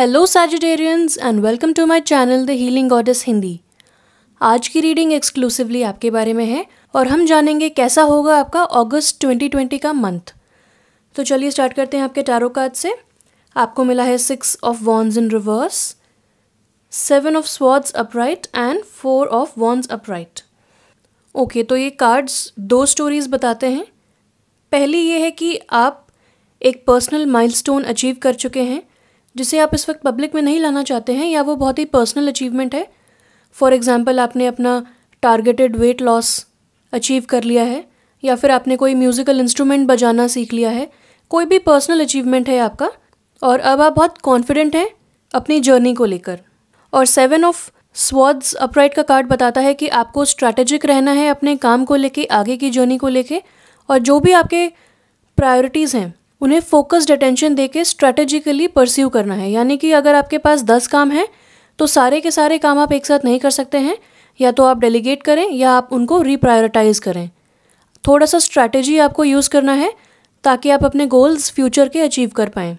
Hello sagittarians and welcome to my channel the healing goddess Hindi. आज की reading exclusively आपके बारे में है और हम जानेंगे कैसा होगा आपका अगस्त 2020 का मंथ। तो चलिए स्टार्ट करते हैं आपके टैरो कार्ड से। आपको मिला है 6 of wands in reverse, 7 of swords upright and 4 of wands upright. Okay, तो ये कार्ड्स दो स्टोरीज बताते हैं। पहली ये है कि आप एक पर्सनल माइलस्टोन अचीव कर चुके हैं जिसे आप इस वक्त पब्लिक में नहीं लाना चाहते हैं, या वो बहुत ही पर्सनल अचीवमेंट है। फॉर एग्जांपल, आपने अपना टारगेटेड वेट लॉस अचीव कर लिया है, या फिर आपने कोई म्यूज़िकल इंस्ट्रूमेंट बजाना सीख लिया है। कोई भी पर्सनल अचीवमेंट है आपका, और अब आप बहुत कॉन्फिडेंट हैं अपनी जर्नी को लेकर। और 7 ऑफ स्वॉर्ड्स अपराइट का कार्ड बताता है कि आपको स्ट्रैटेजिक रहना है अपने काम को लेके, आगे की जर्नी को लेके, और जो भी आपके प्रायोरिटीज़ हैं उन्हें फोकस्ड अटेंशन देके स्ट्रैटेजिकली परस्यू करना है। यानी कि अगर आपके पास 10 काम हैं तो सारे के सारे काम आप एक साथ नहीं कर सकते हैं, या तो आप डेलीगेट करें या आप उनको रीप्रायोरिटाइज करें। थोड़ा सा स्ट्रैटेजी आपको यूज़ करना है ताकि आप अपने गोल्स फ्यूचर के अचीव कर पाएँ।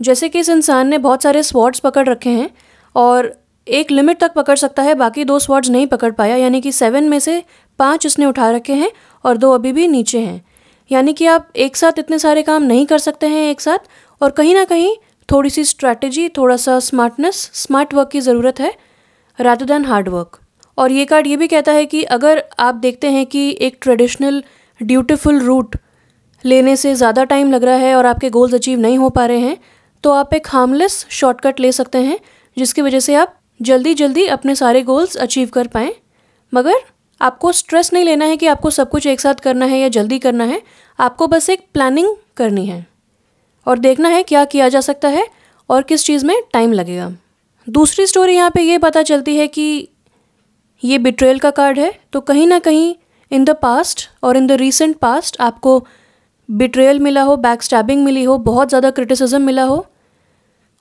जैसे कि इस इंसान ने बहुत सारे स्वॉर्ड्स पकड़ रखे हैं और एक लिमिट तक पकड़ सकता है, बाकी 2 स्वॉर्ड्स नहीं पकड़ पाया, यानी कि 7 में से 5 इसने उठा रखे हैं और 2 अभी भी नीचे हैं। यानी कि आप एक साथ इतने सारे काम नहीं कर सकते हैं एक साथ, और कहीं ना कहीं थोड़ी सी स्ट्रैटेजी, थोड़ा सा स्मार्ट वर्क की ज़रूरत है रादर दैन हार्ड वर्क। और ये कार्ड ये भी कहता है कि अगर आप देखते हैं कि एक ट्रेडिशनल ड्यूटीफुल रूट लेने से ज़्यादा टाइम लग रहा है और आपके गोल्स अचीव नहीं हो पा रहे हैं, तो आप एक हार्मलेस शॉर्टकट ले सकते हैं जिसकी वजह से आप जल्दी जल्दी अपने सारे गोल्स अचीव कर पाएँ। मगर आपको स्ट्रेस नहीं लेना है कि आपको सब कुछ एक साथ करना है या जल्दी करना है। आपको बस एक प्लानिंग करनी है और देखना है क्या किया जा सकता है और किस चीज़ में टाइम लगेगा। दूसरी स्टोरी यहाँ पे ये पता चलती है कि ये बिट्रेयल का कार्ड है। तो कहीं ना कहीं इन द पास्ट और इन द रीसेंट पास्ट आपको बिट्रेयल मिला हो, बैक स्टैबिंग मिली हो, बहुत ज़्यादा क्रिटिसिज्म मिला हो,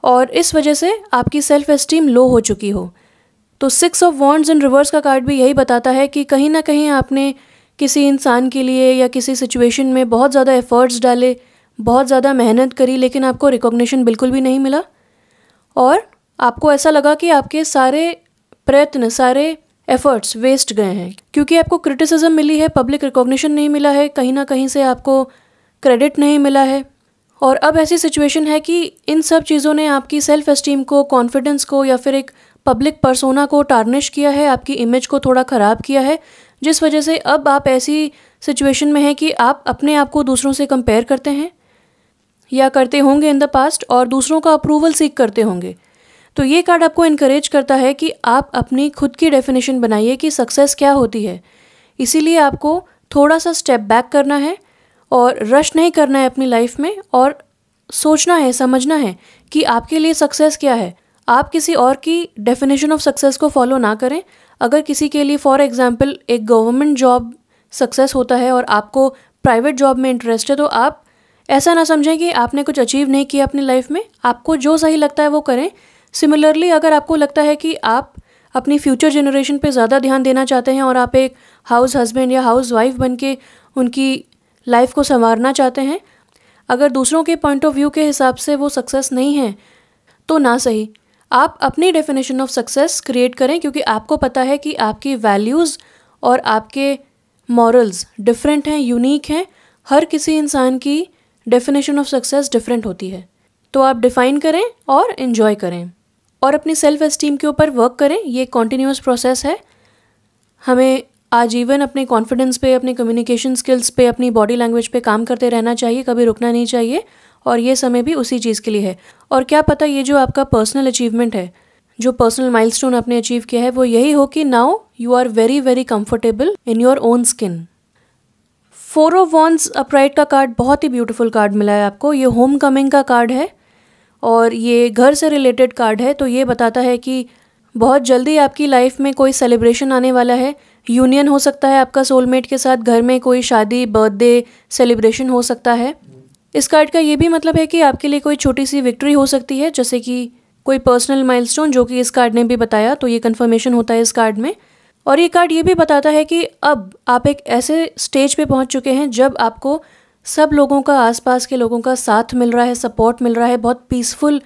और इस वजह से आपकी सेल्फ एस्टीम लो हो चुकी हो। तो 6 ऑफ वॉन्ड्स इन रिवर्स का कार्ड भी यही बताता है कि कहीं ना कहीं आपने किसी इंसान के लिए या किसी सिचुएशन में बहुत ज़्यादा एफर्ट्स डाले, बहुत ज़्यादा मेहनत करी, लेकिन आपको रिकॉग्निशन बिल्कुल भी नहीं मिला, और आपको ऐसा लगा कि आपके सारे प्रयत्न, सारे एफर्ट्स वेस्ट गए हैं क्योंकि आपको क्रिटिसिज्म मिली है, पब्लिक रिकॉग्निशन नहीं मिला है, कहीं ना कहीं से आपको क्रेडिट नहीं मिला है। और अब ऐसी सिचुएशन है कि इन सब चीज़ों ने आपकी सेल्फ एस्टीम को, कॉन्फिडेंस को, या फिर एक पब्लिक पर्सोना को टार्निश किया है, आपकी इमेज को थोड़ा ख़राब किया है, जिस वजह से अब आप ऐसी सिचुएशन में हैं कि आप अपने आप को दूसरों से कंपेयर करते हैं या करते होंगे इन द पास्ट, और दूसरों का अप्रूवल सीख करते होंगे। तो ये कार्ड आपको इनकरेज करता है कि आप अपनी खुद की डेफिनेशन बनाइए कि सक्सेस क्या होती है। इसीलिए आपको थोड़ा सा स्टेप बैक करना है और रश नहीं करना है अपनी लाइफ में, और सोचना है, समझना है कि आपके लिए सक्सेस क्या है। आप किसी और की डेफिनेशन ऑफ सक्सेस को फॉलो ना करें। अगर किसी के लिए फॉर एग्जांपल एक गवर्नमेंट जॉब सक्सेस होता है और आपको प्राइवेट जॉब में इंटरेस्ट है, तो आप ऐसा ना समझें कि आपने कुछ अचीव नहीं किया अपनी लाइफ में। आपको जो सही लगता है वो करें। सिमिलरली, अगर आपको लगता है कि आप अपनी फ्यूचर जनरेशन पे ज़्यादा ध्यान देना चाहते हैं और आप एक हाउस हस्बैंड या हाउस वाइफ बन के उनकी लाइफ को संवारना चाहते हैं, अगर दूसरों के पॉइंट ऑफ व्यू के हिसाब से वो सक्सेस नहीं है तो ना सही, आप अपनी डेफिनेशन ऑफ सक्सेस क्रिएट करें, क्योंकि आपको पता है कि आपकी वैल्यूज़ और आपके मॉरल्स डिफरेंट हैं, यूनिक हैं। हर किसी इंसान की डेफिनेशन ऑफ सक्सेस डिफरेंट होती है। तो आप डिफ़ाइन करें और इन्जॉय करें और अपनी सेल्फ एस्टीम के ऊपर वर्क करें। ये कॉन्टीन्यूअस प्रोसेस है। हमें आजीवन अपने कॉन्फिडेंस पे, अपने कम्युनिकेशन स्किल्स पे, अपनी बॉडी लैंग्वेज पे काम करते रहना चाहिए, कभी रुकना नहीं चाहिए, और ये समय भी उसी चीज़ के लिए है। और क्या पता ये जो आपका पर्सनल अचीवमेंट है, जो पर्सनल माइलस्टोन आपने अचीव किया है, वो यही हो कि now you are very very comfortable in your own skin. 4 of wands upright का कार्ड बहुत ही ब्यूटीफुल कार्ड मिला है आपको। ये होम कमिंग का कार्ड है और ये घर से रिलेटेड कार्ड है। तो ये बताता है कि बहुत जल्दी आपकी लाइफ में कोई सेलिब्रेशन आने वाला है। यूनियन हो सकता है आपका सोलमेट के साथ, घर में कोई शादी, बर्थडे सेलिब्रेशन हो सकता है। इस कार्ड का ये भी मतलब है कि आपके लिए कोई छोटी सी विक्ट्री हो सकती है, जैसे कि कोई पर्सनल माइलस्टोन, जो कि इस कार्ड ने भी बताया। तो ये कन्फर्मेशन होता है इस कार्ड में। और ये कार्ड ये भी बताता है कि अब आप एक ऐसे स्टेज पे पहुंच चुके हैं जब आपको सब लोगों का, आसपास के लोगों का साथ मिल रहा है, सपोर्ट मिल रहा है, बहुत पीसफुल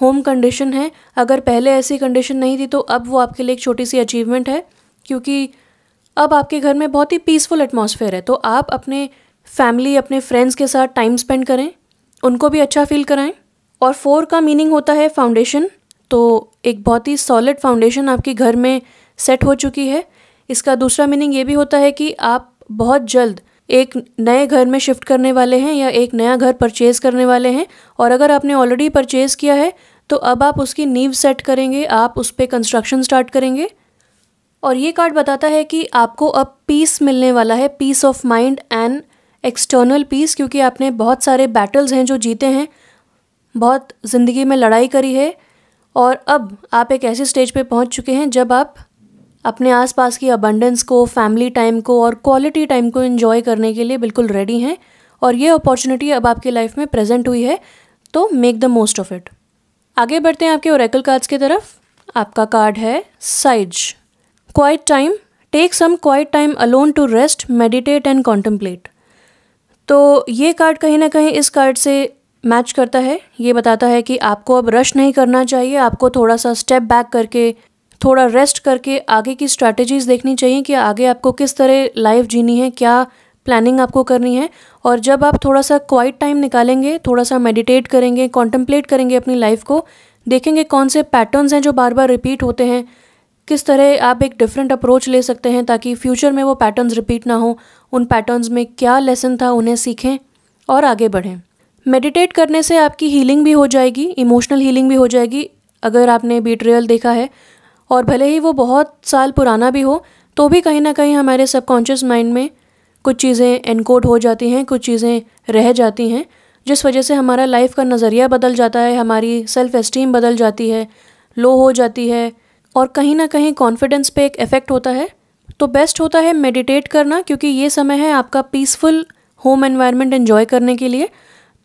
होम कंडीशन है। अगर पहले ऐसी कंडीशन नहीं थी तो अब वो आपके लिए एक छोटी सी अचीवमेंट है, क्योंकि अब आपके घर में बहुत ही पीसफुल एटमॉस्फेयर है। तो आप अपने फैमिली, अपने फ्रेंड्स के साथ टाइम स्पेंड करें, उनको भी अच्छा फील कराएं। और 4 का मीनिंग होता है फाउंडेशन। तो एक बहुत ही सॉलिड फाउंडेशन आपके घर में सेट हो चुकी है। इसका दूसरा मीनिंग ये भी होता है कि आप बहुत जल्द एक नए घर में शिफ्ट करने वाले हैं या एक नया घर परचेज़ करने वाले हैं। और अगर आपने ऑलरेडी परचेज़ किया है तो अब आप उसकी नींव सेट करेंगे, आप उस पर कंस्ट्रक्शन स्टार्ट करेंगे। और ये कार्ड बताता है कि आपको अब पीस मिलने वाला है, peace of mind and external peace, क्योंकि आपने बहुत सारे बैटल्स हैं जो जीते हैं, बहुत ज़िंदगी में लड़ाई करी है। और अब आप एक ऐसी स्टेज पे पहुंच चुके हैं जब आप अपने आसपास की अबंडेंस को, फैमिली टाइम को और क्वालिटी टाइम को एंजॉय करने के लिए बिल्कुल रेडी हैं। और ये अपॉर्चुनिटी अब आपकी लाइफ में प्रेजेंट हुई है, तो make the most of it. आगे बढ़ते हैं आपके ओरेकल कार्ड्स की तरफ। आपका कार्ड है size. Quiet time, take some quiet time alone to rest, meditate and contemplate. तो ये कार्ड कहीं ना कहीं इस कार्ड से मैच करता है। ये बताता है कि आपको अब रश नहीं करना चाहिए, आपको थोड़ा सा स्टेप बैक करके, थोड़ा रेस्ट करके आगे की स्ट्रैटेजीज़ देखनी चाहिए कि आगे आपको किस तरह लाइफ जीनी है, क्या प्लानिंग आपको करनी है। और जब आप थोड़ा सा क्वाइट टाइम निकालेंगे, थोड़ा सा मेडिटेट करेंगे, कॉन्टम्पलेट करेंगे अपनी लाइफ को, देखेंगे कौन से पैटर्न्स हैं जो बार बार रिपीट होते हैं, किस तरह आप एक डिफरेंट अप्रोच ले सकते हैं ताकि फ्यूचर में वो पैटर्न्स रिपीट ना हो, उन पैटर्न्स में क्या लेसन था उन्हें सीखें और आगे बढ़ें। मेडिटेट करने से आपकी हीलिंग भी हो जाएगी, इमोशनल हीलिंग भी हो जाएगी। अगर आपने बीट्रेयल देखा है और भले ही वो बहुत साल पुराना भी हो, तो भी कहीं ना कहीं हमारे सबकॉन्शियस माइंड में कुछ चीज़ें एनकोड हो जाती हैं, कुछ चीज़ें रह जाती हैं, जिस वजह से हमारा लाइफ का नज़रिया बदल जाता है, हमारी सेल्फ़ एस्टीम बदल जाती है, लो हो जाती है और कहीं ना कहीं कॉन्फिडेंस पे एक इफ़ेक्ट होता है। तो बेस्ट होता है मेडिटेट करना, क्योंकि ये समय है आपका पीसफुल होम एनवायरनमेंट एंजॉय करने के लिए।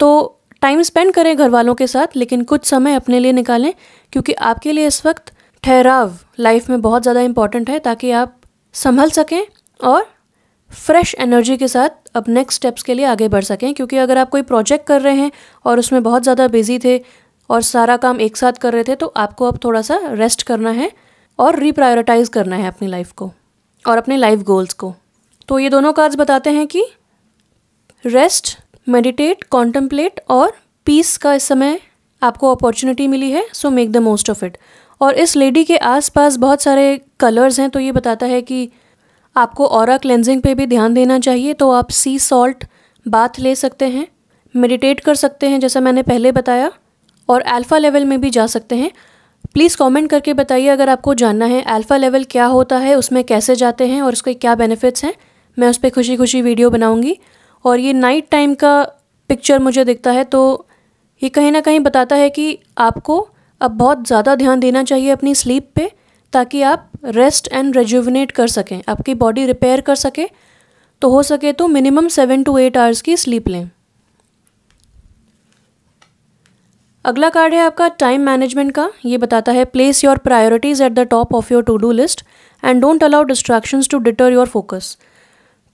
तो टाइम स्पेंड करें घर वालों के साथ, लेकिन कुछ समय अपने लिए निकालें, क्योंकि आपके लिए इस वक्त ठहराव लाइफ में बहुत ज़्यादा इम्पॉर्टेंट है, ताकि आप संभल सकें और फ्रेश एनर्जी के साथ अब नेक्स्ट स्टेप्स के लिए आगे बढ़ सकें। क्योंकि अगर आप कोई प्रोजेक्ट कर रहे हैं और उसमें बहुत ज़्यादा बिजी थे और सारा काम एक साथ कर रहे थे, तो आपको अब थोड़ा सा रेस्ट करना है और रीप्रायोरिटाइज करना है अपनी लाइफ को और अपने लाइफ गोल्स को। तो ये दोनों कार्ड्स बताते हैं कि रेस्ट, मेडिटेट, कॉन्टम्पलेट और पीस का इस समय आपको अपॉर्चुनिटी मिली है, so make the most of it. और इस लेडी के आसपास बहुत सारे कलर्स हैं, तो ये बताता है कि आपको ऑरा क्लेंजिंग पे भी ध्यान देना चाहिए। तो आप सी सॉल्ट बाथ ले सकते हैं, मेडिटेट कर सकते हैं जैसा मैंने पहले बताया, और अल्फ़ा लेवल में भी जा सकते हैं। प्लीज़ कमेंट करके बताइए अगर आपको जानना है अल्फ़ा लेवल क्या होता है, उसमें कैसे जाते हैं और उसके क्या बेनिफिट्स हैं। मैं उस पर खुशी खुशी वीडियो बनाऊँगी। और ये नाइट टाइम का पिक्चर मुझे दिखता है, तो ये कहीं ना कहीं बताता है कि आपको अब बहुत ज़्यादा ध्यान देना चाहिए अपनी स्लीप पे, ताकि आप रेस्ट एंड रेजुविनेट कर सकें, आपकी बॉडी रिपेयर कर सके। तो हो सके तो मिनिमम 7 to 8 आवर्स की स्लीप लें। अगला कार्ड है आपका टाइम मैनेजमेंट का। ये बताता है place your priorities at the top of your to do list and don't allow distractions to deter your focus.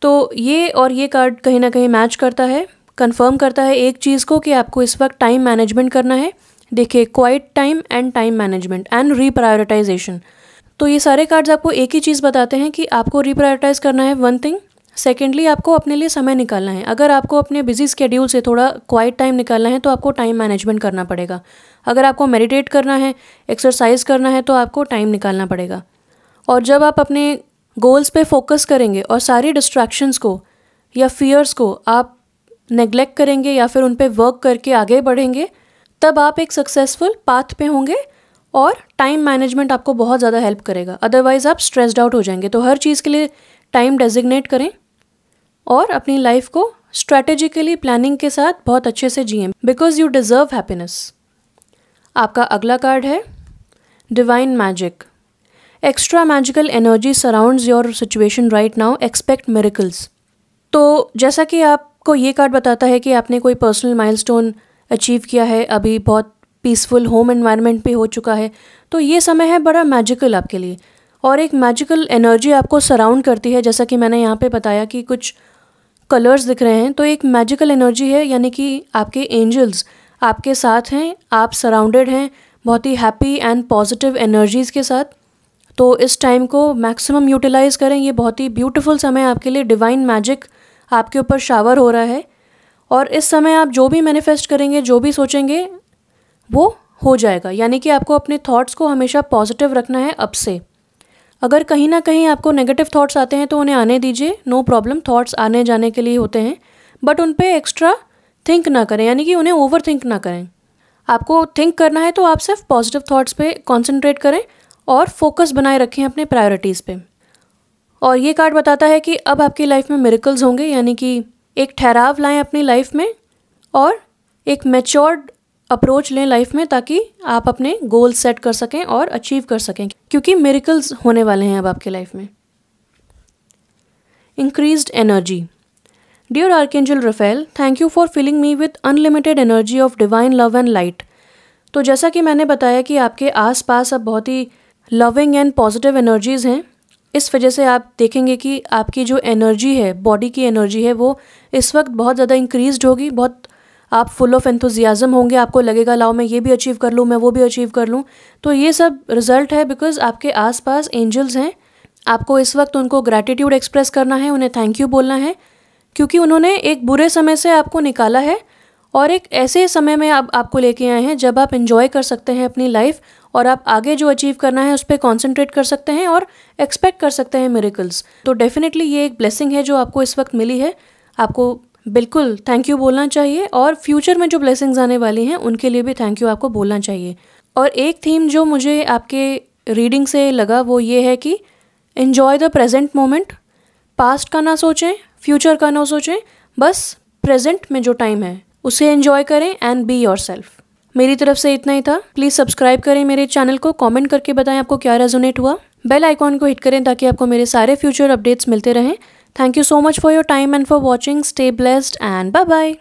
तो ये और ये कार्ड कहीं ना कहीं मैच करता है, कंफर्म करता है एक चीज़ को कि आपको इस वक्त टाइम मैनेजमेंट करना है। देखिए, quite time and time management and reprioritization, तो ये सारे कार्ड्स आपको एक ही चीज़ बताते हैं कि आपको रीप्रायोरिटाइज करना है, वन थिंग। सेकेंडली, आपको अपने लिए समय निकालना है। अगर आपको अपने बिजी स्केड्यूल से थोड़ा क्वाइट टाइम निकालना है तो आपको टाइम मैनेजमेंट करना पड़ेगा। अगर आपको मेडिटेट करना है, एक्सरसाइज करना है, तो आपको टाइम निकालना पड़ेगा। और जब आप अपने गोल्स पे फोकस करेंगे और सारी डिस्ट्रैक्शंस को या फियर्स को आप नेग्लेक्ट करेंगे या फिर उन पे वर्क करके आगे बढ़ेंगे, तब आप एक सक्सेसफुल पाथ पे होंगे और टाइम मैनेजमेंट आपको बहुत ज़्यादा हेल्प करेगा। अदरवाइज़ आप स्ट्रेस्ड आउट हो जाएंगे। तो हर चीज़ के लिए टाइम डेजिग्नेट करें और अपनी लाइफ को स्ट्रैटेजिकली प्लानिंग के साथ बहुत अच्छे से जिएं, बिकॉज यू डिज़र्व हैप्पीनेस। आपका अगला कार्ड है divine magic. Extra magical energy surrounds your situation right now, expect miracles. तो जैसा कि आपको ये कार्ड बताता है कि आपने कोई पर्सनल माइलस्टोन अचीव किया है, अभी बहुत पीसफुल होम एनवायरनमेंट पे हो चुका है, तो ये समय है बड़ा मैजिकल आपके लिए और एक मैजिकल एनर्जी आपको सराउंड करती है। जैसा कि मैंने यहाँ पे बताया कि कुछ कलर्स दिख रहे हैं, तो एक मैजिकल एनर्जी है, यानी कि आपके एंजल्स आपके साथ हैं, आप सराउंडेड हैं बहुत ही हैप्पी एंड पॉजिटिव एनर्जीज़ के साथ। तो इस टाइम को मैक्सिमम यूटिलाइज़ करें। ये बहुत ही ब्यूटीफुल समय आपके लिए, डिवाइन मैजिक आपके ऊपर शावर हो रहा है और इस समय आप जो भी मैनिफेस्ट करेंगे, जो भी सोचेंगे वो हो जाएगा। यानी कि आपको अपने थॉट्स को हमेशा पॉजिटिव रखना है अब से। अगर कहीं ना कहीं आपको नेगेटिव थॉट्स आते हैं तो उन्हें आने दीजिए, नो प्रॉब्लम, थॉट्स आने जाने के लिए होते हैं, बट उन पे एक्स्ट्रा थिंक ना करें, यानी कि उन्हें ओवर थिंक ना करें। आपको थिंक करना है तो आप सिर्फ पॉजिटिव थॉट्स पे कॉन्सेंट्रेट करें और फोकस बनाए रखें अपने प्रायोरिटीज़ पे। और ये कार्ड बताता है कि अब आपकी लाइफ में मिरेकल्स होंगे, यानी कि एक ठहराव लाएं अपनी लाइफ में और एक मैच्योर्ड अप्रोच लें लाइफ में, ताकि आप अपने गोल सेट कर सकें और अचीव कर सकें, क्योंकि मिरेकल्स होने वाले हैं अब आपके लाइफ में। Increased energy. Dear archangel Raphael, thank you for filling me with unlimited energy of divine love and light. तो जैसा कि मैंने बताया कि आपके आसपास अब बहुत ही लविंग एंड पॉजिटिव एनर्जीज़ हैं। इस वजह से आप देखेंगे कि आपकी जो एनर्जी है, बॉडी की एनर्जी है, वो इस वक्त बहुत ज़्यादा इंक्रीज्ड होगी। बहुत आप फुल ऑफ एंथुजियाज़म होंगे, आपको लगेगा लाओ मैं ये भी अचीव कर लूँ, मैं वो भी अचीव कर लूँ। तो ये सब रिजल्ट है बिकॉज आपके आसपास एंजल्स हैं। आपको इस वक्त उनको ग्रैटिट्यूड एक्सप्रेस करना है, उन्हें थैंक यू बोलना है, क्योंकि उन्होंने एक बुरे समय से आपको निकाला है और एक ऐसे समय में आपको लेके आए हैं जब आप एंजॉय कर सकते हैं अपनी लाइफ और आप आगे जो अचीव करना है उस पर कॉन्सेंट्रेट कर सकते हैं और एक्सपेक्ट कर सकते हैं मिरेकल्स। तो डेफिनेटली ये एक ब्लेसिंग है जो आपको इस वक्त मिली है। आपको बिल्कुल थैंक यू बोलना चाहिए और फ्यूचर में जो ब्लेसिंग्स आने वाली हैं उनके लिए भी थैंक यू आपको बोलना चाहिए। और एक थीम जो मुझे आपके रीडिंग से लगा वो ये है कि enjoy the present moment. Past का ना सोचें, फ्यूचर का ना सोचें, बस प्रेजेंट में जो टाइम है उसे एंजॉय करें एंड बी योरसेल्फ। मेरी तरफ से इतना ही था। प्लीज़ सब्सक्राइब करें मेरे चैनल को, कमेंट करके बताएं आपको क्या रेजोनेट हुआ। बेल आइकॉन को हिट करें ताकि आपको मेरे सारे फ्यूचर अपडेट्स मिलते रहें। Thank you so much for your time and for watching. Stay blessed and bye bye.